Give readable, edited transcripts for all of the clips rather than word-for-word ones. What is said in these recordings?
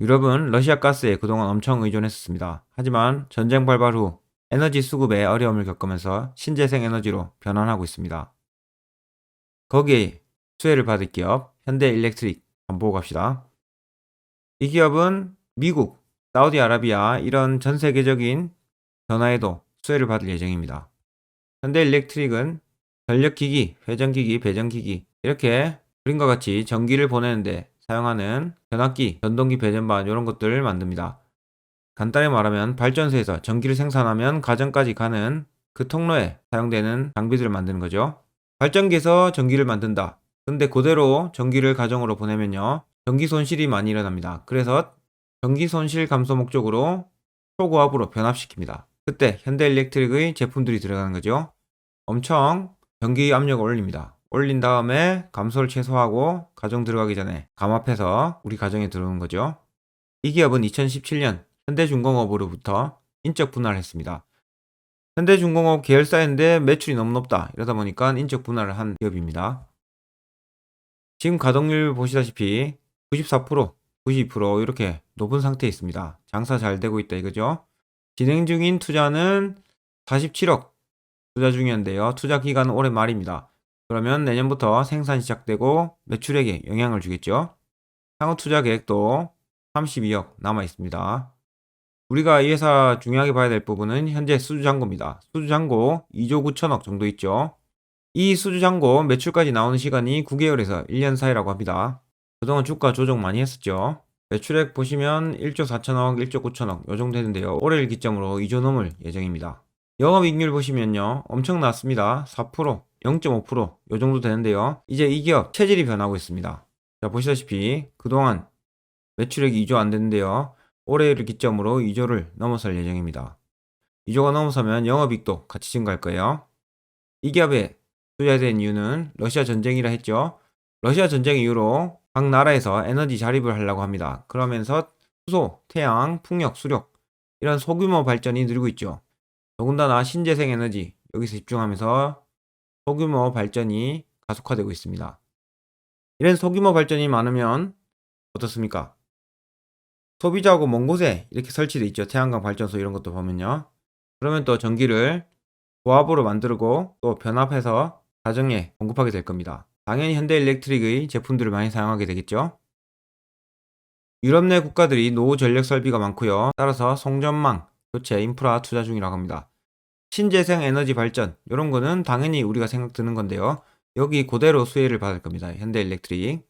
유럽은 러시아 가스에 그동안 엄청 의존했었습니다. 하지만 전쟁 발발 후 에너지 수급에 어려움을 겪으면서 신재생 에너지로 변환하고 있습니다. 거기에 수혜를 받을 기업 현대일렉트릭 한번 보고 갑시다. 이 기업은 미국, 사우디아라비아 이런 전 세계적인 변화에도 수혜를 받을 예정입니다. 현대일렉트릭은 전력기기, 회전기기, 배전기기 이렇게 그림과 같이 전기를 보내는데 사용하는 변압기, 전동기 배전반 이런 것들을 만듭니다. 간단히 말하면 발전소에서 전기를 생산하면 가정까지 가는 그 통로에 사용되는 장비들을 만드는 거죠. 발전기에서 전기를 만든다. 근데 그대로 전기를 가정으로 보내면요. 전기 손실이 많이 일어납니다. 그래서 전기 손실 감소 목적으로 초고압으로 변압시킵니다. 그때 현대일렉트릭의 제품들이 들어가는 거죠. 엄청 전기 압력을 올립니다. 올린 다음에 감소를 최소화하고 가정 들어가기 전에 감압해서 우리 가정에 들어오는 거죠. 이 기업은 2017년 현대중공업으로부터 인적 분할을 했습니다. 현대중공업 계열사인데 매출이 너무 높다. 이러다 보니까 인적 분할을 한 기업입니다. 지금 가동률 보시다시피 94%, 92% 이렇게 높은 상태에 있습니다. 장사 잘 되고 있다 이거죠. 진행 중인 투자는 47억 투자 중이었는데요. 투자 기간은 올해 말입니다. 그러면 내년부터 생산 시작되고 매출액에 영향을 주겠죠. 향후 투자 계획도 32억 남아 있습니다. 우리가 이 회사 중요하게 봐야 될 부분은 현재 수주잔고입니다. 수주잔고 2조 9천억 정도 있죠. 이 수주잔고 매출까지 나오는 시간이 9개월에서 1년 사이라고 합니다. 그동안 주가 조정 많이 했었죠. 매출액 보시면 1조 4천억, 1조 9천억 요 정도 했는데요. 올해를 기점으로 2조 넘을 예정입니다. 영업이익률 보시면요. 엄청 낮습니다. 4%, 0.5%요 정도 되는데요. 이제 이 기업 체질이 변하고 있습니다. 자, 보시다시피 그동안 매출액이 2조 안 됐는데요. 올해를 기점으로 2조를 넘어설 예정입니다. 2조가 넘어서면 영업이익도 같이 증가할 거예요. 이 기업에 투자된 이유는 러시아 전쟁이라 했죠. 러시아 전쟁 이후로 각 나라에서 에너지 자립을 하려고 합니다. 그러면서 수소, 태양, 풍력, 수력 이런 소규모 발전이 늘고 있죠. 더군다나 신재생 에너지 여기서 집중하면서 소규모 발전이 가속화되고 있습니다. 이런 소규모 발전이 많으면 어떻습니까? 소비자하고 먼 곳에 이렇게 설치되어 있죠. 태양광 발전소 이런 것도 보면요. 그러면 또 전기를 고압으로 만들고 또 변압해서 가정에 공급하게 될 겁니다. 당연히 현대일렉트릭의 제품들을 많이 사용하게 되겠죠. 유럽 내 국가들이 노후 전력 설비가 많고요. 따라서 송전망, 교체, 인프라 투자 중이라고 합니다. 신재생 에너지 발전 이런 거는 당연히 우리가 생각 드는 건데요. 여기 그대로 수혜를 받을 겁니다. 현대일렉트릭.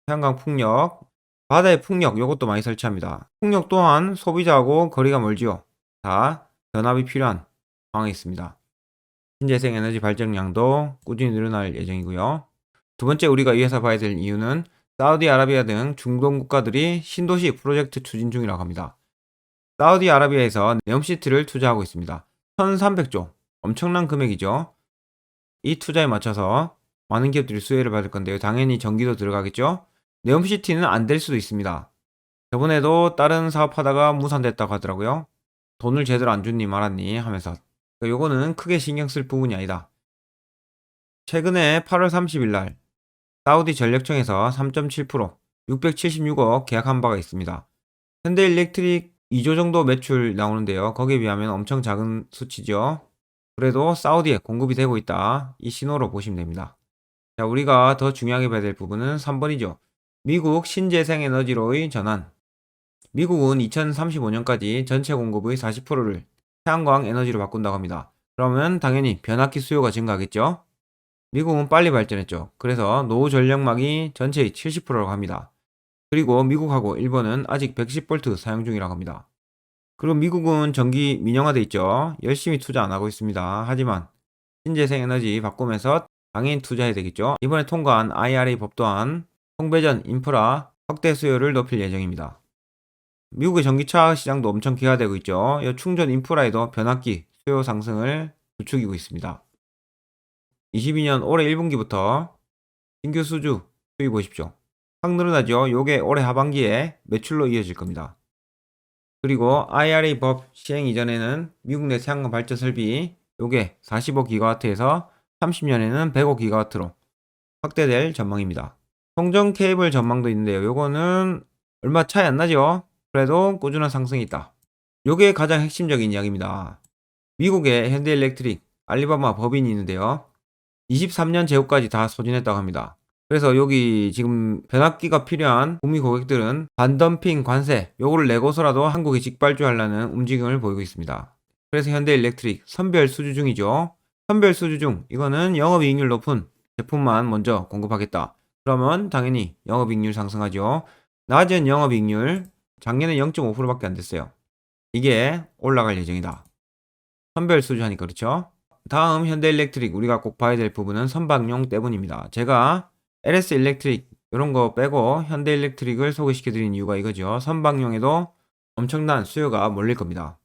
태양광 풍력, 바다의 풍력 이것도 많이 설치합니다. 풍력 또한 소비자하고 거리가 멀지요. 다 변압이 필요한 상황에 있습니다. 신재생 에너지 발전량도 꾸준히 늘어날 예정이고요. 두 번째 우리가 이 회사 봐야 될 이유는 사우디아라비아 등 중동 국가들이 신도시 프로젝트 추진 중이라고 합니다. 사우디아라비아에서 네옴시티를 투자하고 있습니다. 1300조 엄청난 금액이죠. 이 투자에 맞춰서 많은 기업들이 수혜를 받을 건데요. 당연히 전기도 들어가겠죠. 네옴시티는 안 될 수도 있습니다. 저번에도 다른 사업하다가 무산됐다고 하더라고요. 돈을 제대로 안 줬니 말았니 하면서. 요거는 크게 신경 쓸 부분이 아니다. 최근에 8월 30일 날 사우디 전력청에서 3.7% 676억 계약한 바가 있습니다. 현대일렉트릭 2조 정도 매출 나오는데요. 거기에 비하면 엄청 작은 수치죠. 그래도 사우디에 공급이 되고 있다. 이 신호로 보시면 됩니다. 자, 우리가 더 중요하게 봐야 될 부분은 3번이죠. 미국 신재생 에너지로의 전환. 미국은 2035년까지 전체 공급의 40%를 태양광 에너지로 바꾼다고 합니다. 그러면 당연히 변압기 수요가 증가하겠죠? 미국은 빨리 발전했죠. 그래서 노후 전력망이 전체의 70%라고 합니다. 그리고 미국하고 일본은 아직 110V 사용 중이라고 합니다. 그리고 미국은 전기 민영화돼 있죠. 열심히 투자 안 하고 있습니다. 하지만 신재생 에너지 바꾸면서 당연히 투자해야 되겠죠. 이번에 통과한 IRA 법 또한 송배전 인프라 확대 수요를 높일 예정입니다. 미국의 전기차 시장도 엄청 기화되고 있죠. 이 충전 인프라에도 변압기 수요 상승을 부추기고 있습니다. 22년 올해 1분기부터 신규 수주 수입 보십시오. 확 늘어나죠. 요게 올해 하반기에 매출로 이어질 겁니다. 그리고 IRA 법 시행 이전에는 미국 내 태양광 발전 설비 요게 45GW에서 30년에는 105GW로 확대될 전망입니다. 송전 케이블 전망도 있는데요. 요거는 얼마 차이 안 나죠? 그래도 꾸준한 상승이 있다. 요게 가장 핵심적인 이야기입니다. 미국의 현대일렉트릭, 알리바마 법인이 있는데요. 23년 재고까지 다 소진했다고 합니다. 그래서 여기 지금 변압기가 필요한 북미 고객들은 반덤핑 관세 요거를 내고서라도 한국에 직발주하려는 움직임을 보이고 있습니다. 그래서 현대일렉트릭 선별 수주 중이죠. 선별 수주 중 이거는 영업이익률 높은 제품만 먼저 공급하겠다. 그러면 당연히 영업이익률 상승하죠. 낮은 영업이익률 작년에 0.5%밖에 안 됐어요. 이게 올라갈 예정이다. 선별 수주 하니까 그렇죠. 다음 현대일렉트릭 우리가 꼭 봐야 될 부분은 선박용 때문입니다. 제가 LS 일렉트릭 이런 거 빼고 현대일렉트릭을 소개시켜 드린 이유가 이거죠. 선박용에도 엄청난 수요가 몰릴 겁니다.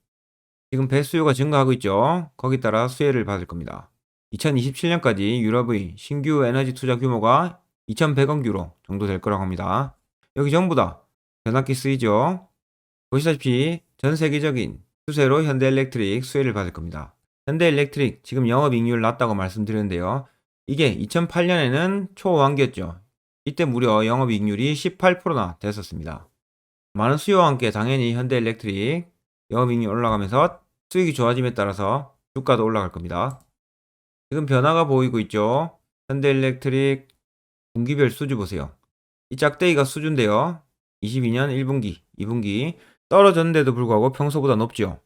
지금 배 수요가 증가하고 있죠. 거기 따라 수혜를 받을 겁니다. 2027년까지 유럽의 신규 에너지 투자 규모가 2,100억 유로 정도 될 거라고 합니다. 여기 전부 다 변압기 쓰이죠. 보시다시피 전 세계적인 추세로 현대일렉트릭 수혜를 받을 겁니다. 현대일렉트릭 지금 영업이익률 낮다고 말씀드렸는데요. 이게 2008년에는 초호황기였죠. 이때 무려 영업이익률이 18%나 됐었습니다. 많은 수요와 함께 당연히 현대일렉트릭 영업이익률 올라가면서 수익이 좋아짐에 따라서 주가도 올라갈 겁니다. 지금 변화가 보이고 있죠. 현대일렉트릭 분기별 수주 보세요. 이 짝대기가 수주인데요. 22년 1분기, 2분기 떨어졌는데도 불구하고 평소보다 높죠.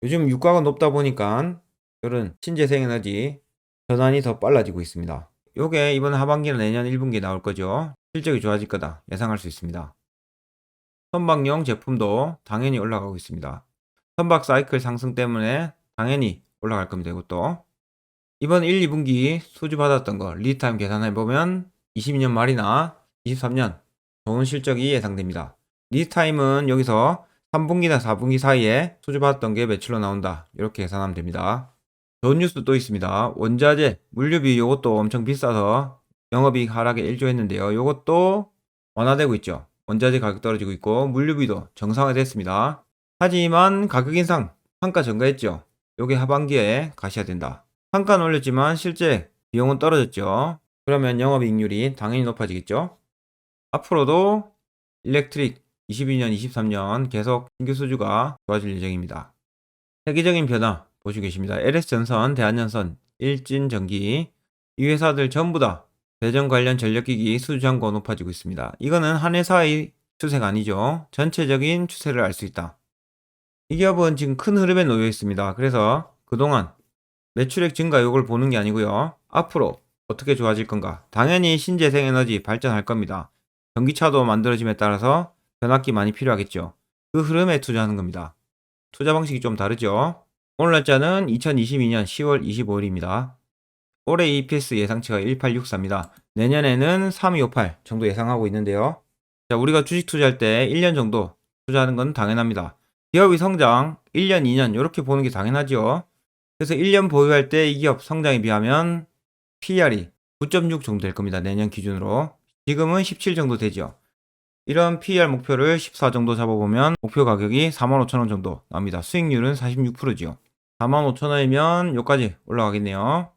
요즘 유가가 높다 보니까 이런 신재생에너지 전환이 더 빨라지고 있습니다. 요게 이번 하반기나 내년 1분기에 나올 거죠. 실적이 좋아질 거다 예상할 수 있습니다. 선박용 제품도 당연히 올라가고 있습니다. 선박 사이클 상승 때문에 당연히 올라갈 겁니다. 이것도 이번 1, 2분기 수주 받았던 거 리타임 계산해 보면 22년 말이나 23년 좋은 실적이 예상됩니다. 리타임은 여기서 3분기나 4분기 사이에 수주 받았던 게 매출로 나온다. 이렇게 계산하면 됩니다. 좋은 뉴스 또 있습니다. 원자재, 물류비 요것도 엄청 비싸서 영업이익 하락에 일조했는데요. 요것도 완화되고 있죠. 원자재 가격 떨어지고 있고 물류비도 정상화됐습니다. 하지만 가격 인상, 판가 증가했죠. 요게 하반기에 가셔야 된다. 판가는 올렸지만 실제 비용은 떨어졌죠. 그러면 영업이익률이 당연히 높아지겠죠. 앞으로도 일렉트릭 22년, 23년 계속 신규 수주가 좋아질 예정입니다. 세계적인 변화 보시고 계십니다. LS전선, 대한전선, 일진전기 이 회사들 전부 다 대전 관련 전력기기 수주 잔고 높아지고 있습니다. 이거는 한 회사의 추세가 아니죠. 전체적인 추세를 알 수 있다. 이 기업은 지금 큰 흐름에 놓여 있습니다. 그래서 그동안 매출액 증가 요걸 보는 게 아니고요. 앞으로 어떻게 좋아질 건가? 당연히 신재생에너지 발전할 겁니다. 전기차도 만들어짐에 따라서 변압기 많이 필요하겠죠. 그 흐름에 투자하는 겁니다. 투자 방식이 좀 다르죠. 오늘 날짜는 2022년 10월 25일입니다. 올해 EPS 예상치가 1864입니다. 내년에는 3258 정도 예상하고 있는데요. 자, 우리가 주식 투자할 때 1년 정도 투자하는 건 당연합니다. 기업의 성장 1년, 2년 이렇게 보는 게 당연하죠. 그래서 1년 보유할 때 이 기업 성장에 비하면 PER이 9.6 정도 될 겁니다. 내년 기준으로. 지금은 17 정도 되죠. 이런 PER 목표를 14 정도 잡아보면 목표 가격이 45,000원 정도 나옵니다. 수익률은 46%죠. 45,000원이면 여기까지 올라가겠네요.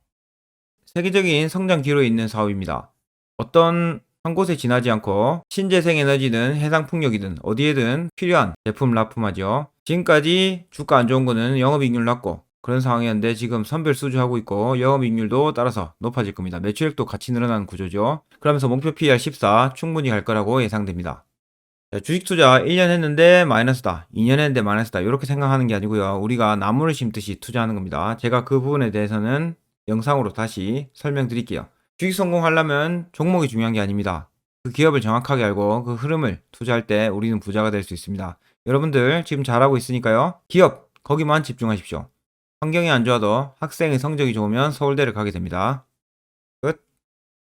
세계적인 성장 기로에 있는 사업입니다. 어떤 한 곳에 지나지 않고 신재생 에너지든 해상 풍력이든 어디에든 필요한 제품 납품하죠. 지금까지 주가 안 좋은 거는 영업이익률 낮고 그런 상황이었는데 지금 선별 수주하고 있고 영업이익률도 따라서 높아질 겁니다. 매출액도 같이 늘어나는 구조죠. 그러면서 목표 PER 14 충분히 갈 거라고 예상됩니다. 자, 주식 투자 1년 했는데 마이너스다, 2년 했는데 마이너스다 이렇게 생각하는 게 아니고요. 우리가 나무를 심듯이 투자하는 겁니다. 제가 그 부분에 대해서는 영상으로 다시 설명드릴게요. 주식 성공하려면 종목이 중요한 게 아닙니다. 그 기업을 정확하게 알고 그 흐름을 투자할 때 우리는 부자가 될 수 있습니다. 여러분들 지금 잘하고 있으니까요. 기업 거기만 집중하십시오. 환경이 안 좋아도 학생의 성적이 좋으면 서울대를 가게 됩니다.